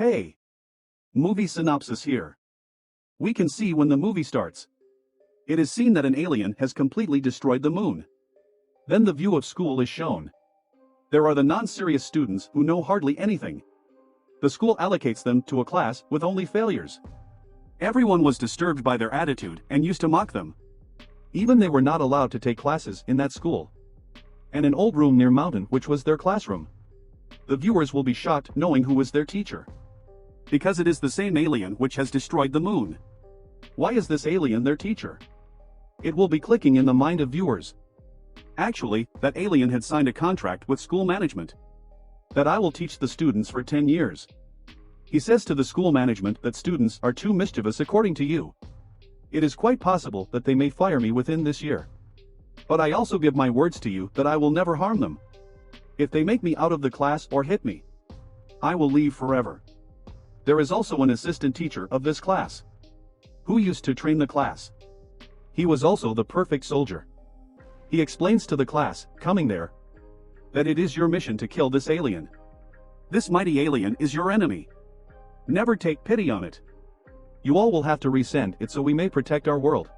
Hey! Movie synopsis here. We can see when the movie starts. It is seen that an alien has completely destroyed the moon. Then the view of school is shown. There are the non-serious students who know hardly anything. The school allocates them to a class with only failures. Everyone was disturbed by their attitude and used to mock them. Even they were not allowed to take classes in that school. And an old room near mountain which was their classroom. The viewers will be shocked knowing who was their teacher. Because it is the same alien which has destroyed the moon. Why is this alien their teacher? It will be clicking in the mind of viewers. Actually, that alien had signed a contract with school management. That I will teach the students for 10 years. He says to the school management that students are too mischievous according to you. It is quite possible that they may fire me within this year. But I also give my words to you that I will never harm them. If they make me out of the class or hit me, I will leave forever. There is also an assistant teacher of this class, who used to train the class. He was also the perfect soldier. He explains to the class, coming there, that it is your mission to kill this alien. This mighty alien is your enemy. Never take pity on it. You all will have to resend it so we may protect our world.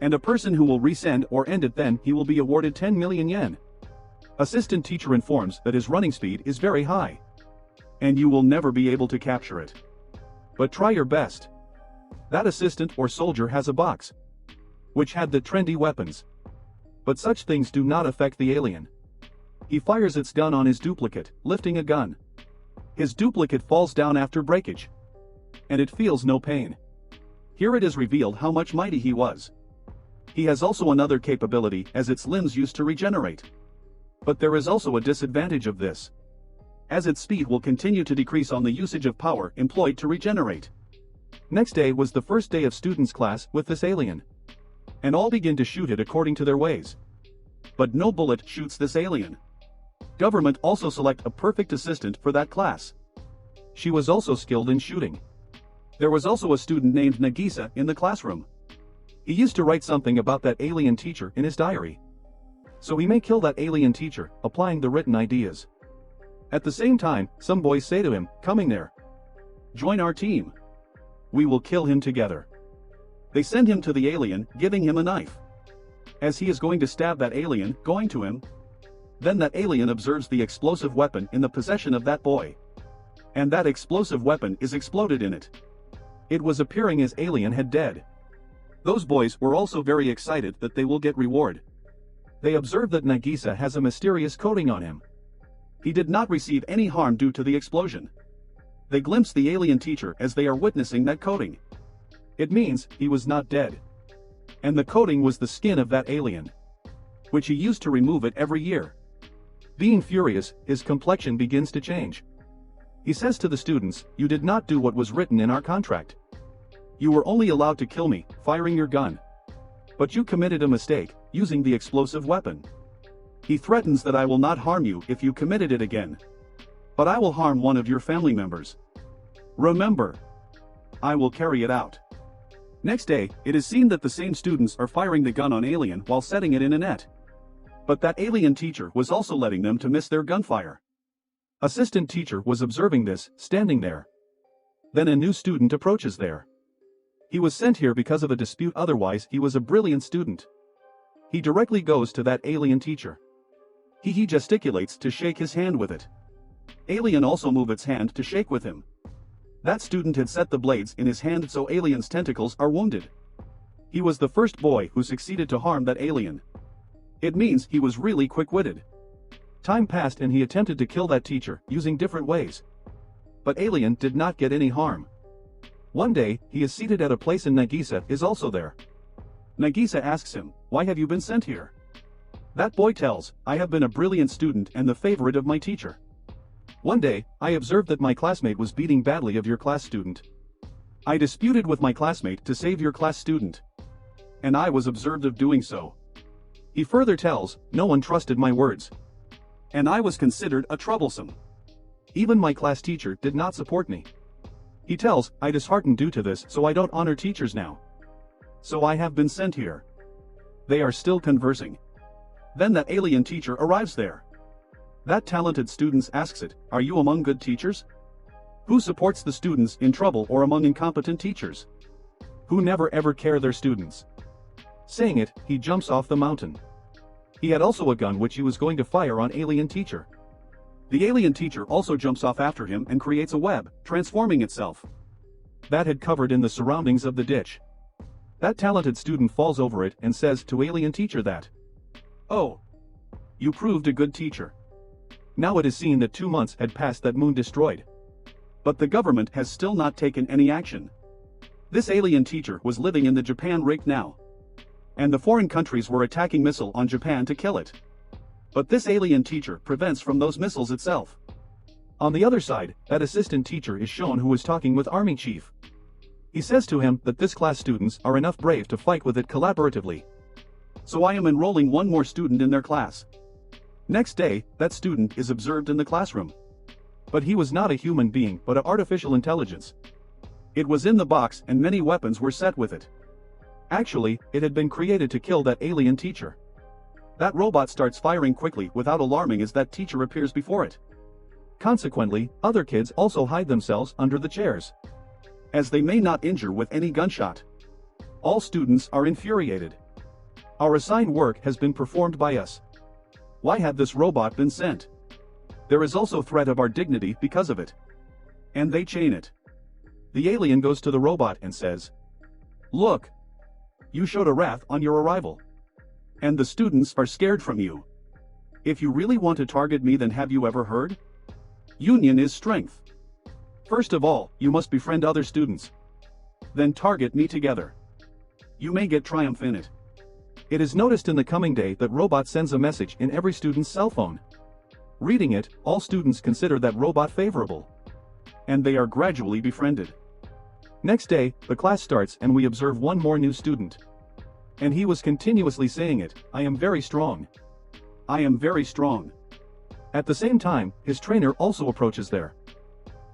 And a person who will resend or end it, then he will be awarded 10 million yen. Assistant teacher informs that his running speed is very high. And you will never be able to capture it. But try your best. That assistant or soldier has a box, which had the trendy weapons. But such things do not affect the alien. He fires its gun on his duplicate, lifting a gun. His duplicate falls down after breakage. And it feels no pain. Here it is revealed how much mighty he was. He has also another capability as its limbs used to regenerate. But there is also a disadvantage of this, as its speed will continue to decrease on the usage of power employed to regenerate. Next day was the first day of students' class with this alien. And all begin to shoot it according to their ways. But no bullet shoots this alien. Government also select a perfect assistant for that class. She was also skilled in shooting. There was also a student named Nagisa in the classroom. He used to write something about that alien teacher in his diary. So he may kill that alien teacher, applying the written ideas. At the same time, some boys say to him, coming there, join our team. We will kill him together. They send him to the alien, giving him a knife. As he is going to stab that alien, going to him. Then that alien observes the explosive weapon in the possession of that boy. And that explosive weapon is exploded in it. It was appearing as alien had dead. Those boys were also very excited that they will get reward. They observe that Nagisa has a mysterious coating on him. He did not receive any harm due to the explosion. They glimpse the alien teacher as they are witnessing that coating. It means he was not dead. And the coating was the skin of that alien, which he used to remove it every year. Being furious, his complexion begins to change. He says to the students, you did not do what was written in our contract. You were only allowed to kill me, firing your gun. But you committed a mistake, using the explosive weapon. He threatens that I will not harm you if you committed it again. But I will harm one of your family members. Remember, I will carry it out. Next day, it is seen that the same students are firing the gun on alien while setting it in a net. But that alien teacher was also letting them to miss their gunfire. Assistant teacher was observing this, standing there. Then a new student approaches there. He was sent here because of a dispute, otherwise he was a brilliant student. He directly goes to that alien teacher. He gesticulates to shake his hand with it. Alien also move its hand to shake with him. That student had set the blades in his hand so alien's tentacles are wounded. He was the first boy who succeeded to harm that alien. It means he was really quick-witted. Time passed and he attempted to kill that teacher using different ways. But alien did not get any harm. One day, he is seated at a place and Nagisa is also there. Nagisa asks him, why have you been sent here? That boy tells, I have been a brilliant student and the favorite of my teacher. One day, I observed that my classmate was beating badly of your class student. I disputed with my classmate to save your class student. And I was observed of doing so. He further tells, no one trusted my words. And I was considered a troublesome. Even my class teacher did not support me. He tells, I disheartened due to this, so I don't honor teachers now. So I have been sent here. They are still conversing. Then that alien teacher arrives there. That talented student asks it, are you among good teachers? Who supports the students in trouble or among incompetent teachers? Who never ever care their students? Saying it, he jumps off the mountain. He had also a gun which he was going to fire on alien teacher. The alien teacher also jumps off after him and creates a web, transforming itself. That had covered in the surroundings of the ditch. That talented student falls over it and says to alien teacher that, "Oh, you proved a good teacher." Now it is seen that 2 months had passed that moon destroyed. But the government has still not taken any action. This alien teacher was living in the Japan right now. And the foreign countries were attacking missile on Japan to kill it. But this alien teacher prevents from those missiles itself. On the other side, that assistant teacher is shown who is talking with army chief. He says to him that this class students are enough brave to fight with it collaboratively. So I am enrolling one more student in their class. Next day, that student is observed in the classroom. But he was not a human being but an artificial intelligence. It was in the box and many weapons were set with it. Actually, it had been created to kill that alien teacher. That robot starts firing quickly without alarming as that teacher appears before it. Consequently, other kids also hide themselves under the chairs, as they may not injure with any gunshot. All students are infuriated. Our assigned work has been performed by us. Why had this robot been sent? There is also threat of our dignity because of it. And they chain it. The alien goes to the robot and says, "Look, you showed a wrath on your arrival. And the students are scared from you. If you really want to target me, then have you ever heard? Union is strength. First of all, you must befriend other students. Then target me together. You may get triumph in it." It is noticed in the coming day that robot sends a message in every student's cell phone. Reading it, all students consider that robot favorable. And they are gradually befriended. Next day, the class starts and we observe one more new student. And he was continuously saying it, "I am very strong. I am very strong." At the same time, his trainer also approaches there.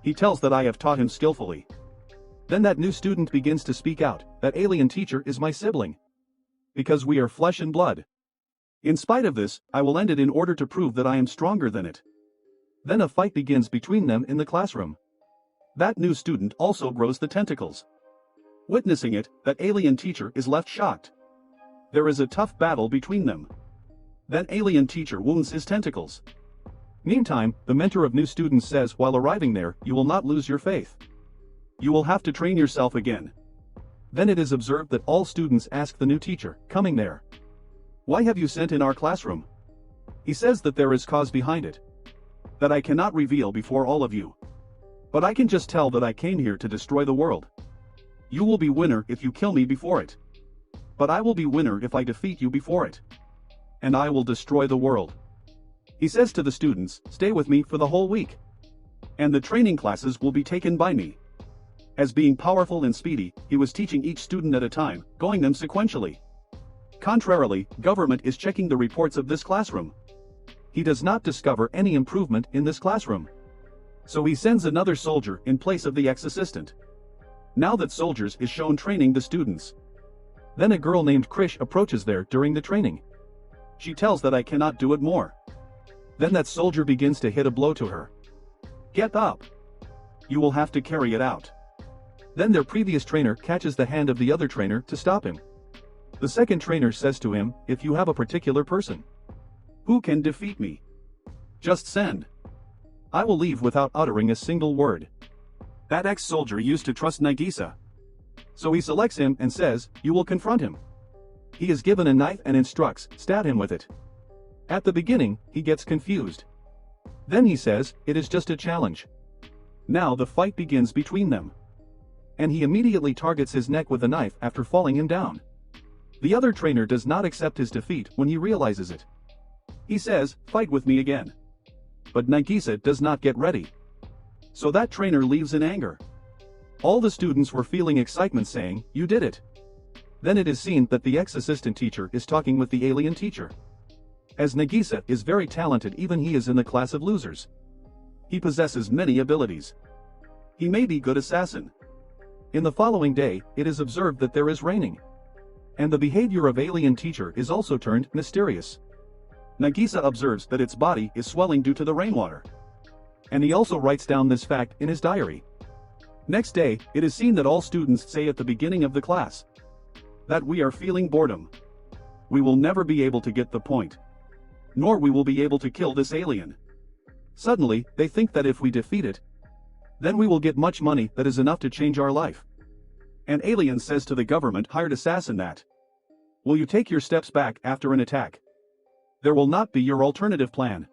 He tells that I have taught him skillfully. Then that new student begins to speak out, "That alien teacher is my sibling. Because we are flesh and blood. In spite of this, I will end it in order to prove that I am stronger than it." Then a fight begins between them in the classroom. That new student also grows the tentacles. Witnessing it, that alien teacher is left shocked. There is a tough battle between them. Then alien teacher wounds his tentacles. Meantime, the mentor of new students says while arriving there, "You will not lose your faith. You will have to train yourself again." Then it is observed that all students ask the new teacher, coming there, "Why have you sent in our classroom?" He says that there is cause behind it. That I cannot reveal before all of you. But I can just tell that I came here to destroy the world. You will be winner if you kill me before it. But I will be winner if I defeat you before it. And I will destroy the world. He says to the students, "Stay with me for the whole week. And the training classes will be taken by me." As being powerful and speedy, he was teaching each student at a time, going them sequentially. Contrarily, government is checking the reports of this classroom. He does not discover any improvement in this classroom. So he sends another soldier in place of the ex-assistant. Now that soldiers is shown training the students. Then a girl named Krish approaches there during the training. She tells that I cannot do it more. Then that soldier begins to hit a blow to her. "Get up. You will have to carry it out." Then their previous trainer catches the hand of the other trainer to stop him. The second trainer says to him, "If you have a particular person who can defeat me, just send. I will leave without uttering a single word." That ex-soldier used to trust Nagisa. So he selects him and says, "You will confront him." He is given a knife and instructs, "Stab him with it." At the beginning, he gets confused. Then he says, "It is just a challenge." Now the fight begins between them. And he immediately targets his neck with a knife after falling him down. The other trainer does not accept his defeat when he realizes it. He says, "Fight with me again." But Nagisa does not get ready. So that trainer leaves in anger. All the students were feeling excitement saying, "You did it." Then it is seen that the ex-assistant teacher is talking with the alien teacher. As Nagisa is very talented, even he is in the class of losers. He possesses many abilities. He may be good assassin. In the following day, it is observed that there is raining. And the behavior of alien teacher is also turned mysterious. Nagisa observes that its body is swelling due to the rainwater. And he also writes down this fact in his diary. Next day, it is seen that all students say at the beginning of the class that we are feeling boredom. We will never be able to get the point. Nor we will be able to kill this alien. Suddenly, they think that if we defeat it, then we will get much money that is enough to change our life. An alien says to the government-hired assassin that, will you take your steps back after an attack? There will not be your alternative plan.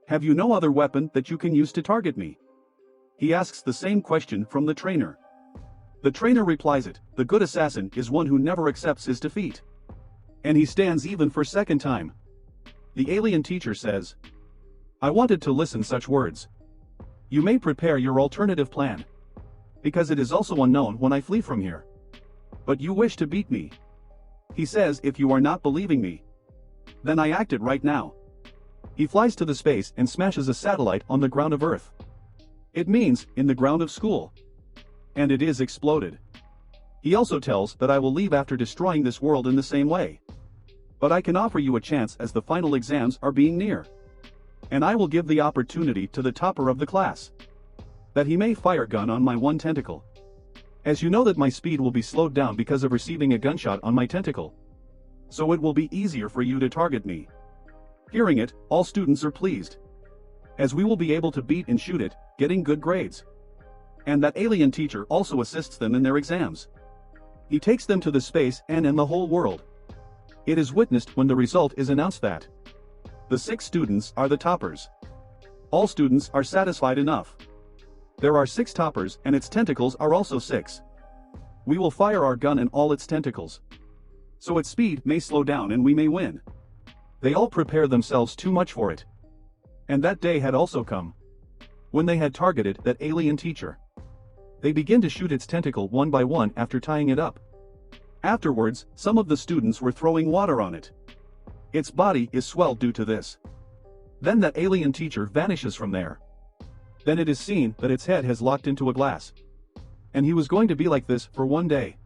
Have you no other weapon that you can use to target me? He asks the same question from the trainer. The trainer replies it, the good assassin is one who never accepts his defeat. And he stands even for second time. The alien teacher says, I wanted to listen such words. You may prepare your alternative plan. Because it is also unknown when I flee from here. But you wish to beat me. He says if you are not believing me, then I acted right now. He flies to the space and smashes a satellite on the ground of Earth. It means, in the ground of school. And it is exploded. He also tells that I will leave after destroying this world in the same way. But I can offer you a chance as the final exams are being near. And I will give the opportunity to the topper of the class. That he may fire a gun on my one tentacle. As you know that my speed will be slowed down because of receiving a gunshot on my tentacle. So it will be easier for you to target me. Hearing it, all students are pleased. As we will be able to beat and shoot it, getting good grades. And that alien teacher also assists them in their exams. He takes them to the space and in the whole world. It is witnessed when the result is announced that the 6 students are the toppers. All students are satisfied enough. There are 6 toppers and its tentacles are also 6. We will fire our gun and all its tentacles. So its speed may slow down and we may win. They all prepare themselves too much for it. And that day had also come. When they had targeted that alien teacher. They begin to shoot its tentacle one by one after tying it up. Afterwards, some of the students were throwing water on it. Its body is swelled due to this. Then that alien teacher vanishes from there. Then it is seen that its head has locked into a glass. And he was going to be like this for one day.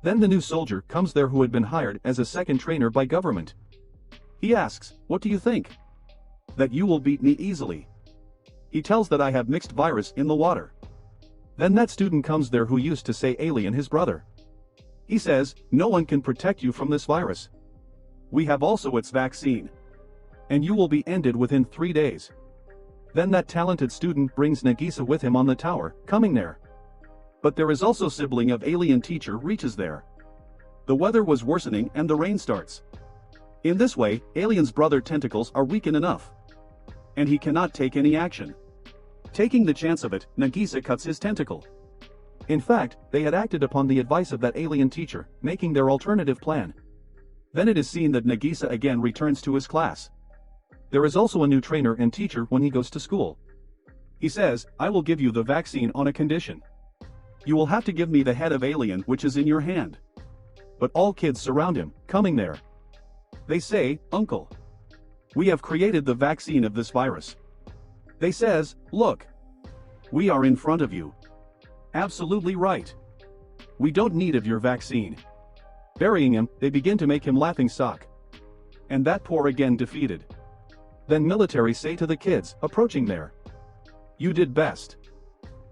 Then the new soldier comes there who had been hired as a second trainer by government. He asks, what do you think? That you will beat me easily. He tells that I have mixed virus in the water. Then that student comes there who used to say alien his brother. He says, no one can protect you from this virus. We have also its vaccine. And you will be ended within 3 days. Then that talented student brings Nagisa with him on the tower, coming there. But there is also sibling of alien teacher reaches there. The weather was worsening and the rain starts. In this way, alien's brother tentacles are weakened enough. And he cannot take any action. Taking the chance of it, Nagisa cuts his tentacle. In fact, they had acted upon the advice of that alien teacher, making their alternative plan. Then it is seen that Nagisa again returns to his class. There is also a new trainer and teacher when he goes to school. He says, I will give you the vaccine on a condition. You will have to give me the head of alien which is in your hand. But all kids surround him, coming there. They say, Uncle, we have created the vaccine of this virus. They says, look. We are in front of you. Absolutely right. We don't need of your vaccine. Burying him, they begin to make him laughing stock. And that poor again defeated. Then military say to the kids, approaching there. You did best.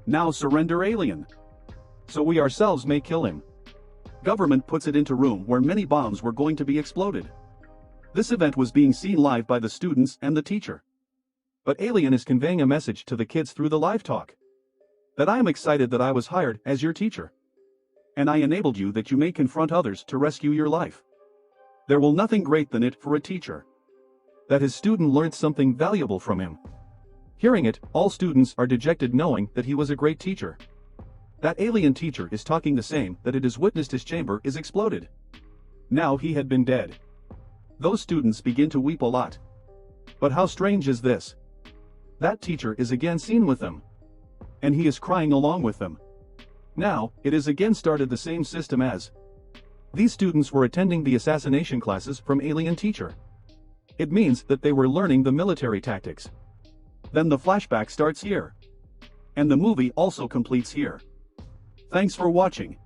Now surrender alien. So we ourselves may kill him. Government puts it into room where many bombs were going to be exploded. This event was being seen live by the students and the teacher. But alien is conveying a message to the kids through the live talk. That I am excited that I was hired as your teacher. And I enabled you that you may confront others to rescue your life. There will nothing great than it for a teacher. That his student learned something valuable from him. Hearing it, all students are dejected knowing that he was a great teacher. That alien teacher is talking the same that it is witnessed his chamber is exploded. Now he had been dead. Those students begin to weep a lot. But how strange is this? That teacher is again seen with them. And he is crying along with them. Now, it is again started the same system as. These students were attending the assassination classes from alien teacher. It means that they were learning the military tactics. Then the flashback starts here. And the movie also completes here. Thanks for watching.